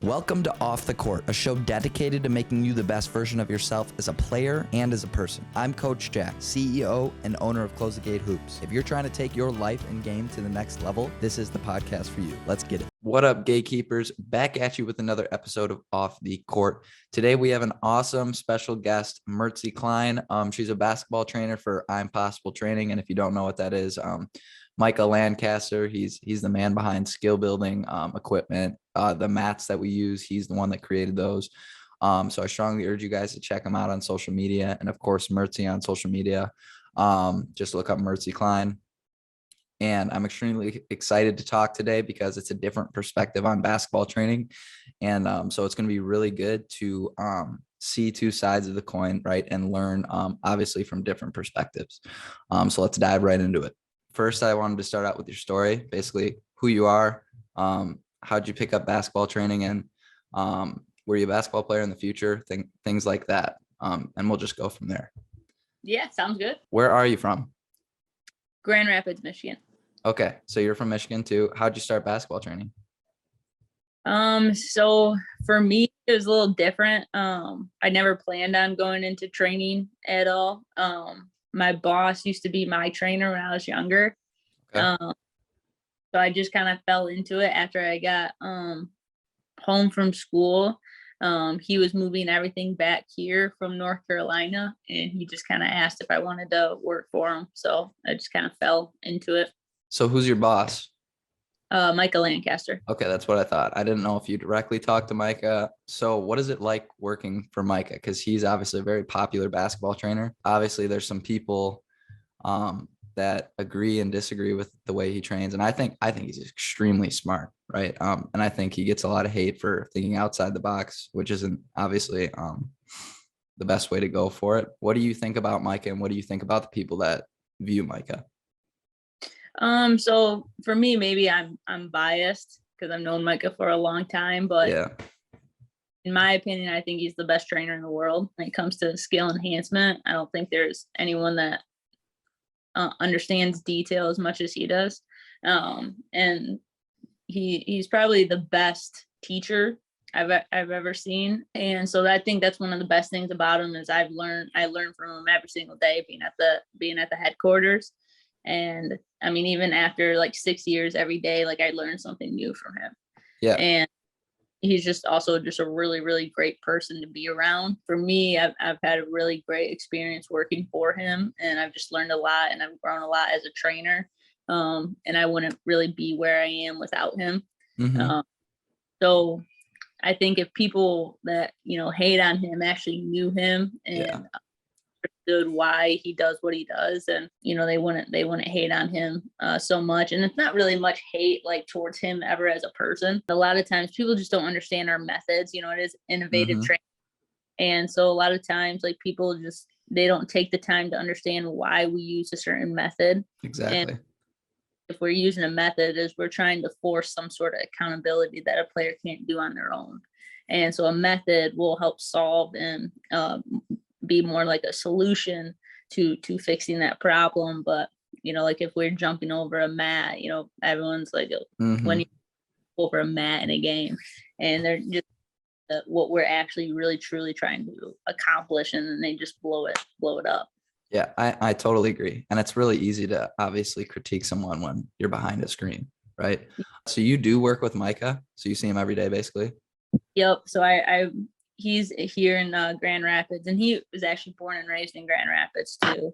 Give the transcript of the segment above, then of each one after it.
Welcome to Off the Court, a show dedicated to making you the best version of yourself as a player and as a person. I'm Coach Jack, CEO and owner of Close the Gate Hoops. If you're trying to take your life and game to the next level, this is the podcast for you. Let's get it. What up, gatekeepers? Back at you with another episode of Off the Court. Today we have an awesome special guest, Mertzie Klein. She's a basketball trainer for Impossible Training, and if you don't know what that is, Micah Lancaster, he's the man behind skill building equipment, the mats that we use. He's the one that created those. So I strongly urge you guys to check him out on social media, and of course Mertzie on social media. Just look up Mertzie Klein. And I'm extremely excited to talk today because it's a different perspective on basketball training, and so it's going to be really good to see two sides of the coin, right, and learn obviously from different perspectives. So let's dive right into it. First, I wanted to start out with your story, basically who you are, how'd you pick up basketball training, and were you a basketball player in the future, things like that. And we'll just go from there. Yeah, sounds good. Where are you from? Grand Rapids, Michigan. Okay, so you're from Michigan too. How'd you start basketball training? So for me, it was a little different. I never planned on going into training at all. My boss used to be my trainer when I was younger. Okay. So I just kind of fell into it after I got home from school. He was moving everything back here from North Carolina, and he just kind of asked if I wanted to work for him. So I just kind of fell into it. So who's your boss? Micah Lancaster. Okay, that's what I thought. I didn't know if you directly talked to Micah. So what is it like working for Micah? Because he's obviously a very popular basketball trainer. Obviously, there's some people that agree and disagree with the way he trains. And I think he's extremely smart, right? And I think he gets a lot of hate for thinking outside the box, which isn't obviously the best way to go for it. What do you think about Micah, and what do you think about the people that view Micah? So for me, maybe I'm biased because I've known Micah for a long time, but yeah, in my opinion, I think he's the best trainer in the world when it comes to skill enhancement. I don't think there's anyone that understands detail as much as he does. And he's probably the best teacher I've ever seen. And so I think that's one of the best things about him is I learn from him every single day being at the headquarters. And I mean, even after like 6 years every day, like I learned something new from him. Yeah. And he's just also just a really, really great person to be around. For me, I've had a really great experience working for him, and I've just learned a lot, and I've grown a lot as a trainer. And I wouldn't really be where I am without him. Mm-hmm. So I think if people that, hate on him actually knew him and understood why he does what he does, and they wouldn't hate on him so much. And it's not really much hate like towards him ever as a person. A lot of times people just don't understand our methods. It is innovative training, and so a lot of times like people they don't take the time to understand why we use a certain method. Exactly. And if we're using a method, is we're trying to force some sort of accountability that a player can't do on their own. And so a method will help solve and be more like a solution to fixing that problem. But like if we're jumping over a mat, everyone's like, when you over a mat in a game, and they're just what we're actually really truly trying to accomplish, and then they just blow it up. Yeah, I totally agree. And it's really easy to obviously critique someone when you're behind a screen, right? So you do work with Micah, so you see him every day basically? Yep. So he's here in Grand Rapids, and he was actually born and raised in Grand Rapids too.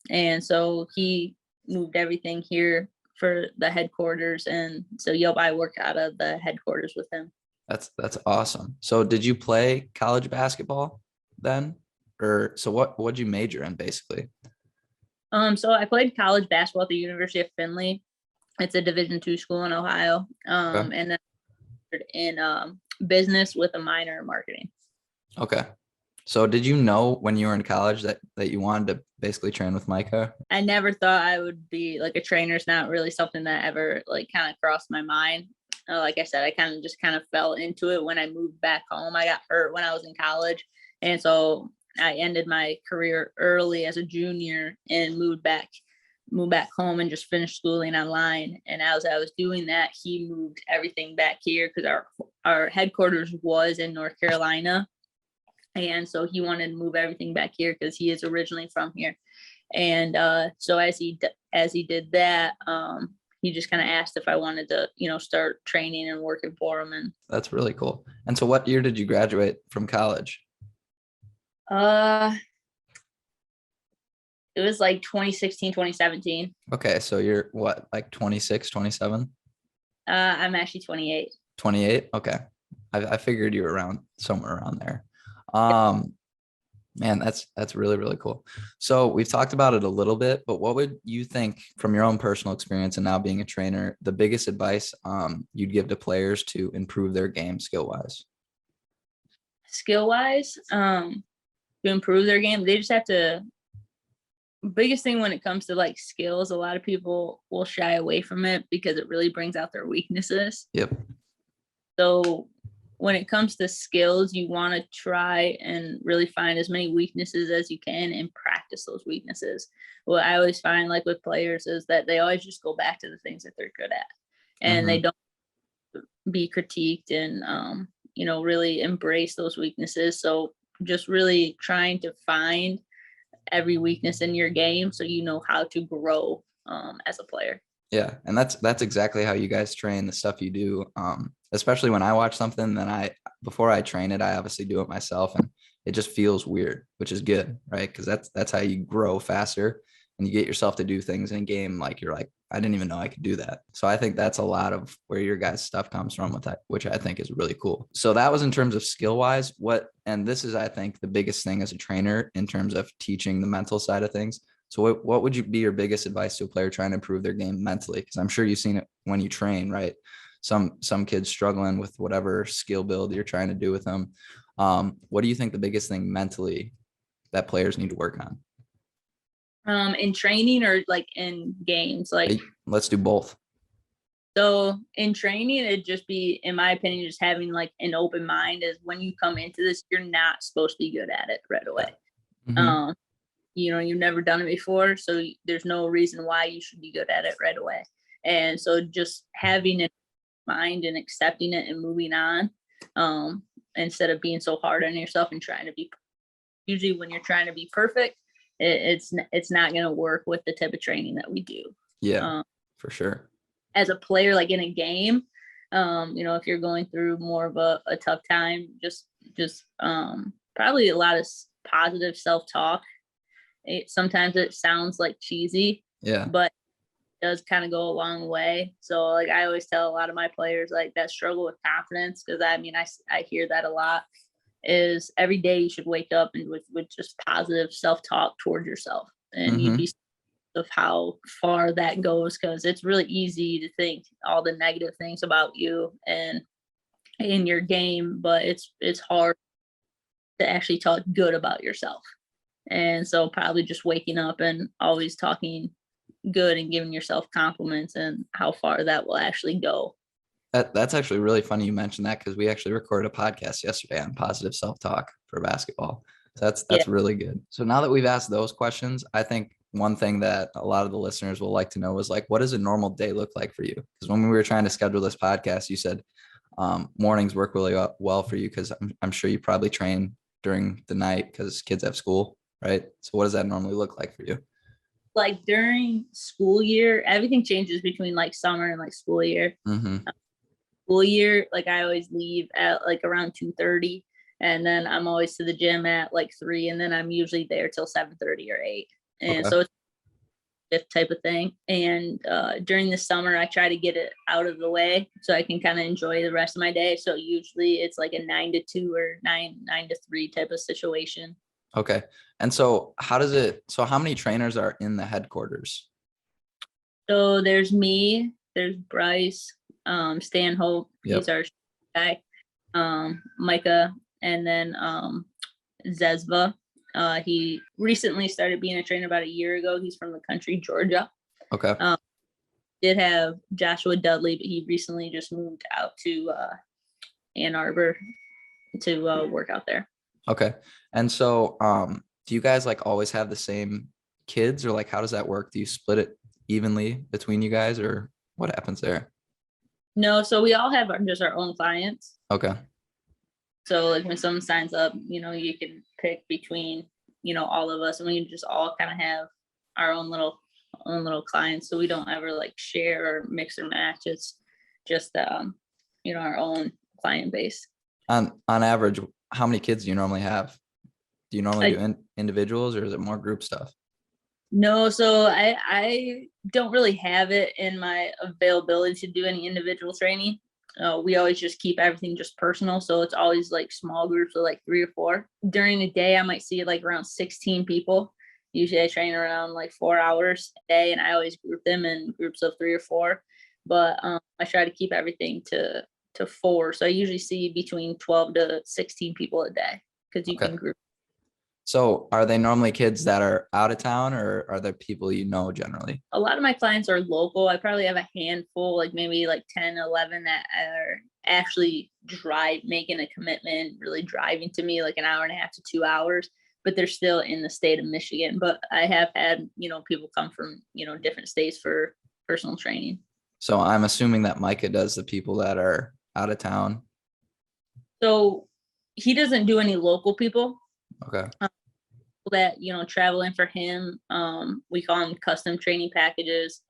And so he moved everything here for the headquarters. And so, I work out of the headquarters with him. That's awesome. So did you play college basketball then? Or so what'd you major in basically? So I played college basketball at the University of Findlay. It's a Division II school in Ohio. Okay. And then in business with a minor in marketing. Okay. So did you know when you were in college that you wanted to basically train with Micah? I never thought I would be like a trainer. It's not really something that ever like kind of crossed my mind. Like I said, I kind of fell into it when I moved back home. I got hurt when I was in college. And so I ended my career early as a junior and moved back move back home and just finish schooling online. And as I was doing that, he moved everything back here because our headquarters was in North Carolina. And so he wanted to move everything back here because he is originally from here. And so as he did that, he just kind of asked if I wanted to, start training and working for him. And that's really cool. And so what year did you graduate from college? It was like 2016, 2017. Okay. So you're what, like 26, 27? I'm actually 28. 28. Okay. I figured you were around somewhere around there. Man, that's really, really cool. So we've talked about it a little bit, but what would you think from your own personal experience and now being a trainer, the biggest advice you'd give to players to improve their game skill-wise? Skill-wise, to improve their game, they just have to. Biggest thing when it comes to like skills, a lot of people will shy away from it because it really brings out their weaknesses. Yep. So when it comes to skills, you want to try and really find as many weaknesses as you can and practice those weaknesses. What I always find like with players is that they always just go back to the things that they're good at, and they don't be critiqued and, really embrace those weaknesses. So just really trying to find every weakness in your game so you know how to grow as a player. Yeah, and that's exactly how you guys train, the stuff you do. Especially when I watch something, then before I train it, I obviously do it myself, and it just feels weird, which is good, right? Because that's how you grow faster, and you get yourself to do things in a game like you're like, I didn't even know I could do that. So I think that's a lot of where your guys' stuff comes from with that, which I think is really cool. So that was in terms of skill wise. And this is, I think, the biggest thing as a trainer in terms of teaching the mental side of things. So what would you be your biggest advice to a player trying to improve their game mentally? Because I'm sure you've seen it when you train, right? Some kids struggling with whatever skill build you're trying to do with them. What do you think the biggest thing mentally that players need to work on? In training or like in games? Like, let's do both. So in training, it'd just be, in my opinion, just having like an open mind. Is when you come into this, you're not supposed to be good at it right away. Mm-hmm. You've never done it before, so there's no reason why you should be good at it right away. And so just having it in mind and accepting it and moving on, instead of being so hard on yourself and trying to be. Usually when you're trying to be perfect, it's not going to work with the type of training that we do. Yeah, for sure. As a player, like in a game, if you're going through more of a tough time, just probably a lot of positive self-talk. Sometimes it sounds like cheesy, but it does kind of go a long way. So like I always tell a lot of my players like that struggle with confidence, because I hear that a lot, is every day you should wake up and with just positive self-talk towards yourself, and you'd be of how far that goes, because it's really easy to think all the negative things about you and in your game, but it's hard to actually talk good about yourself. And so probably just waking up and always talking good and giving yourself compliments, and how far that will actually go. That's actually really funny you mentioned that, because we actually recorded a podcast yesterday on positive self-talk for basketball. So that's really good. So now that we've asked those questions, I think one thing that a lot of the listeners will like to know is like, what does a normal day look like for you? Because when we were trying to schedule this podcast, you said mornings work really well for you, because I'm sure you probably train during the night because kids have school, right? So what does that normally look like for you? Like during school year, everything changes between like summer and like school year. School year, like I always leave at like around 2:30, and then I'm always to the gym at like 3, and then I'm usually there till 7:30 or 8. And so it's this type of thing. And during the summer, I try to get it out of the way so I can kind of enjoy the rest of my day. So usually it's like a 9 to 2 or 9 to 3 type of situation. Okay. And so how many trainers are in the headquarters? So there's me, there's Bryce, Stanhope, he's our guy, Micah, and then Zezva. He recently started being a trainer about a year ago. He's from the country, Georgia. Okay. Did have Joshua Dudley, but he recently just moved out to Ann Arbor to work out there. Okay. And so do you guys like always have the same kids, or like how does that work? Do you split it evenly between you guys, or what happens there? No, so we all have just our own clients. Okay. So like when someone signs up, you can pick between, all of us, and we just all kind of have our own little clients. So we don't ever like share or mix or match. It's just our own client base. On average, how many kids do you normally have? Do you normally do individuals, or is it more group stuff? No, so I don't really have it in my availability to do any individual training. We always just keep everything just personal. So it's always like small groups of like 3 or 4. During the day, I might see like around 16 people. Usually I train around like 4 hours a day, and I always group them in groups of 3 or 4. But I try to keep everything to 4. So I usually see between 12 to 16 people a day, because you can group. So are they normally kids that are out of town, or are there people generally? A lot of my clients are local. I probably have a handful, like maybe like 10, 11 that are actually making a commitment, really driving to me like an hour and a half to 2 hours, but they're still in the state of Michigan. But I have had, people come from, different states for personal training. So I'm assuming that Micah does the people that are out of town. So he doesn't do any local people. Okay. That travel in for him, we call them custom training packages.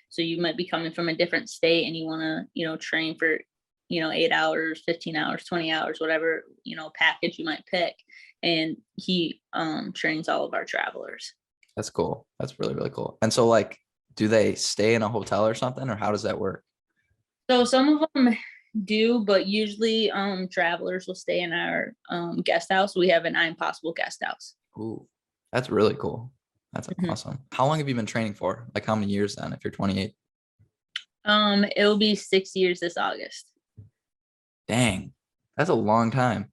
So you might be coming from a different state and you want to train for 8 hours, 15 hours, 20 hours, whatever package you might pick, and he trains all of our travelers. That's cool. That's really, really cool. And so like, do they stay in a hotel or something, or how does that work? So some of them do, but usually travelers will stay in our guest house. We have an I'm Possible guest house. Ooh, that's really cool. That's awesome. How long have you been training for? Like how many years then, if you're 28? It'll be 6 years this August. Dang, that's a long time.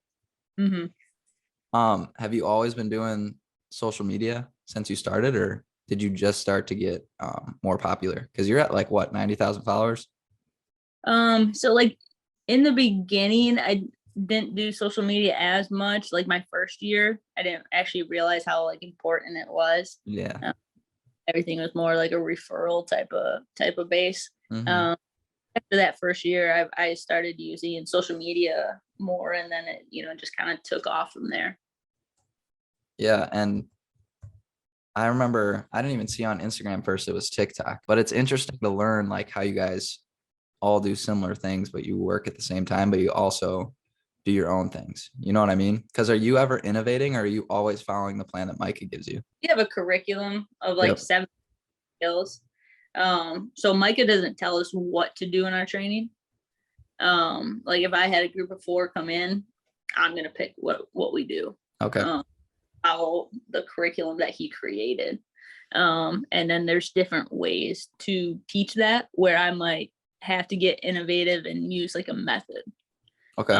Mm-hmm. Have you always been doing social media since you started, or did you just start to get more popular? Because you're at like what, 90,000 followers? So like in the beginning, I didn't do social media as much. Like my first year, I didn't actually realize how like important it was. Yeah. Everything was more like a referral type of base. Mm-hmm. After that first year, I started using social media more, and then it just kind of took off from there. Yeah, and I remember I didn't even see on Instagram first, it was TikTok, but it's interesting to learn like how you guys all do similar things, but you work at the same time, but you also do your own things. You know what I mean? Because are you ever innovating, or are you always following the plan that Micah gives you? We have a curriculum of like 7 skills. So Micah doesn't tell us what to do in our training. Like if I had a group of 4 come in, I'm gonna pick what we do. Okay. Follow the curriculum that he created. And then there's different ways to teach that, where I might have to get innovative and use like a method. Okay.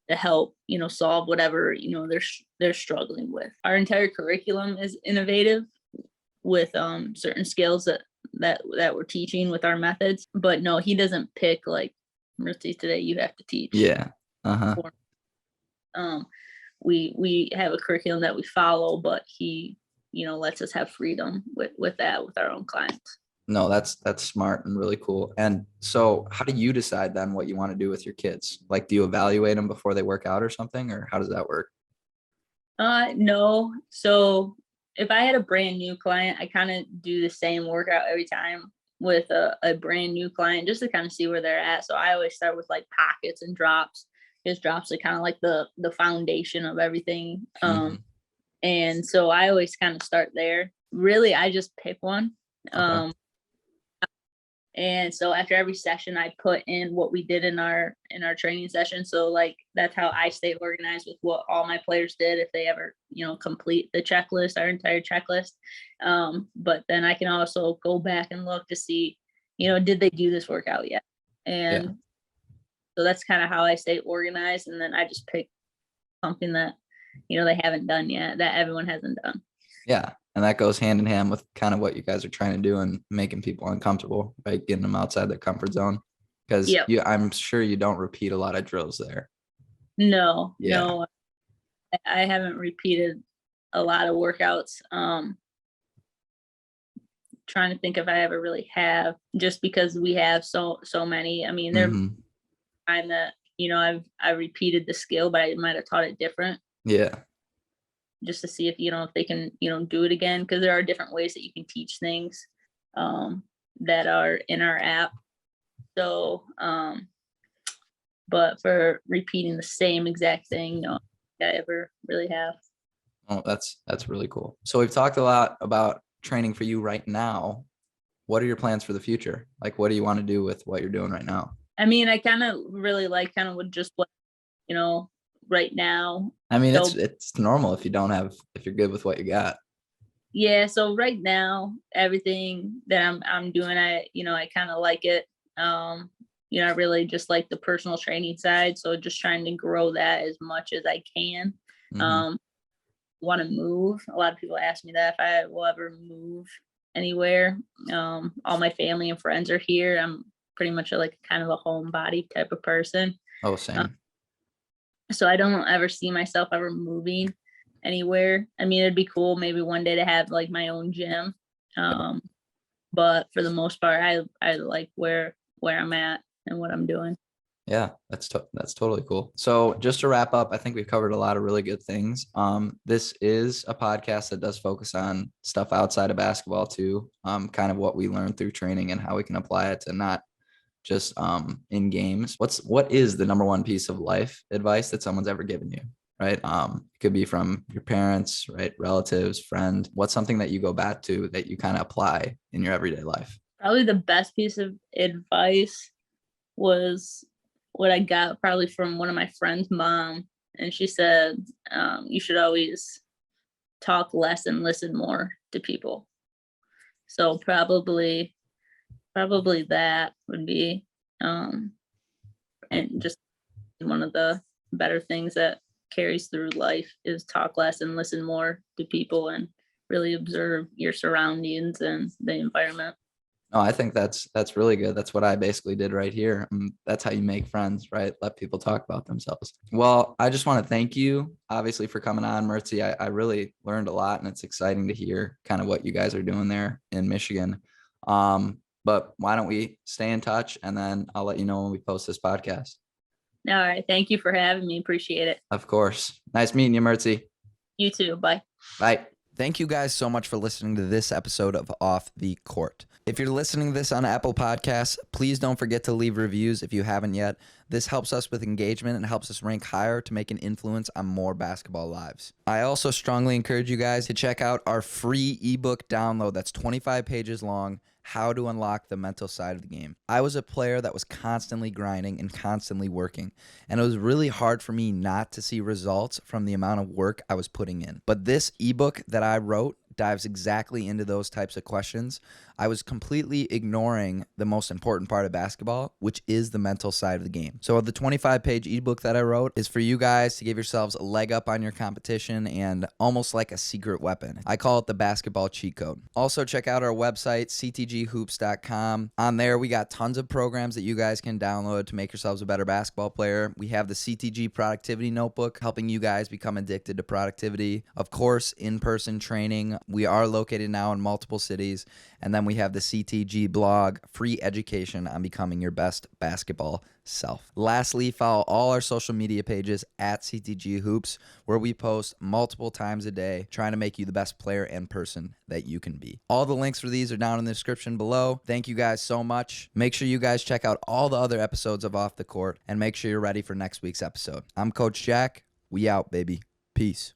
To help solve whatever they're struggling with. Our entire curriculum is innovative with certain skills that we're teaching with our methods. But no, he doesn't pick like, Mertzie, today you have to teach. Yeah. We have a curriculum that we follow, but he lets us have freedom with that with our own clients. No, that's smart and really cool. And so how do you decide then what you want to do with your kids? Like, do you evaluate them before they work out or something, or how does that work? No. So if I had a brand new client, I kind of do the same workout every time with a brand new client, just to kind of see where they're at. So I always start with like pockets and drops, because drops are kind of like the foundation of everything. And so I always kind of start there. Really, I just pick one. Okay. And so after every session, I put in what we did in our training session. So like that's how I stay organized with what all my players did, if they ever complete the checklist, our entire checklist. But then I can also go back and look to see did they do this workout yet? And so that's kind of how I stay organized. And then I just pick something that they haven't done yet, that everyone hasn't done. Yeah. And that goes hand in hand with kind of what you guys are trying to do and making people uncomfortable, right? Getting them outside their comfort zone. Because I'm sure you don't repeat a lot of drills there. No, I haven't repeated a lot of workouts. trying to think if I ever really have, just because we have so many. I mean, there time that, you know, I repeated the skill, but I might have taught it different. Yeah. Just to see if, you know, if they can, you know, do it again, because there are different ways that you can teach things that are in our app. So, but for repeating the same exact thing, no, I ever really have. Oh, that's really cool. So we've talked a lot about training for you right now. What are your plans for the future? Like, what do you want to do with what you're doing right now? I mean, I kind of really like kind of with just what, you know, right now. I mean, so, it's normal if you're good with what you got. Yeah. So right now, everything that I'm doing, I kind of like it. You know, I really just like the personal training side. So just trying to grow that as much as I can. Want to move. A lot of people ask me that if I will ever move anywhere. All my family and friends are here. I'm pretty much like kind of a homebody type of person. Oh, same. So I don't ever see myself ever moving anywhere. I mean, it'd be cool maybe one day to have like my own gym. But for the most part, I like where I'm at and what I'm doing. Yeah, that's totally cool. So just to wrap up, I think we've covered a lot of really good things. This is a podcast that does focus on stuff outside of basketball too. Kind of what we learned through training and how we can apply it to not just in games. What is the number one piece of life advice that someone's ever given you? Right. It could be from your parents, right? Relatives, friend. What's something that you go back to that you kind of apply in your everyday life? Probably the best piece of advice was what I got probably from one of my friend's mom. And she said, you should always talk less and listen more to people. So probably that would be, and just one of the better things that carries through life is talk less and listen more to people and really observe your surroundings and the environment. No, I think that's really good. That's what I basically did right here. That's how you make friends, right? Let people talk about themselves. Well, I just want to thank you, obviously, for coming on, Mertzie. I really learned a lot, and it's exciting to hear kind of what you guys are doing there in Michigan. But why don't we stay in touch, and then I'll let you know when we post this podcast. All right. Thank you for having me. Appreciate it. Of course. Nice meeting you, Mertzie. You too. Bye. Bye. Thank you guys so much for listening to this episode of Off the Court. If you're listening to this on Apple Podcasts, please don't forget to leave reviews if you haven't yet. This helps us with engagement and helps us rank higher to make an influence on more basketball lives. I also strongly encourage you guys to check out our free ebook download that's 25 pages long, How to Unlock the Mental Side of the Game. I was a player that was constantly grinding and constantly working, and it was really hard for me not to see results from the amount of work I was putting in. But this ebook that I wrote dives exactly into those types of questions. I was completely ignoring the most important part of basketball, which is the mental side of the game. So the 25-page ebook that I wrote is for you guys to give yourselves a leg up on your competition and almost like a secret weapon. I call it the basketball cheat code. Also, check out our website, ctghoops.com. On there, we got tons of programs that you guys can download to make yourselves a better basketball player. We have the CTG Productivity Notebook, helping you guys become addicted to productivity. Of course, in-person training. We are located now in multiple cities. And then we have the CTG blog, free education on becoming your best basketball self. Lastly, follow all our social media pages at CTG Hoops, where we post multiple times a day, trying to make you the best player and person that you can be. All the links for these are down in the description below. Thank you guys so much. Make sure you guys check out all the other episodes of Off the Court, and make sure you're ready for next week's episode. I'm Coach Jack. We out, baby. Peace.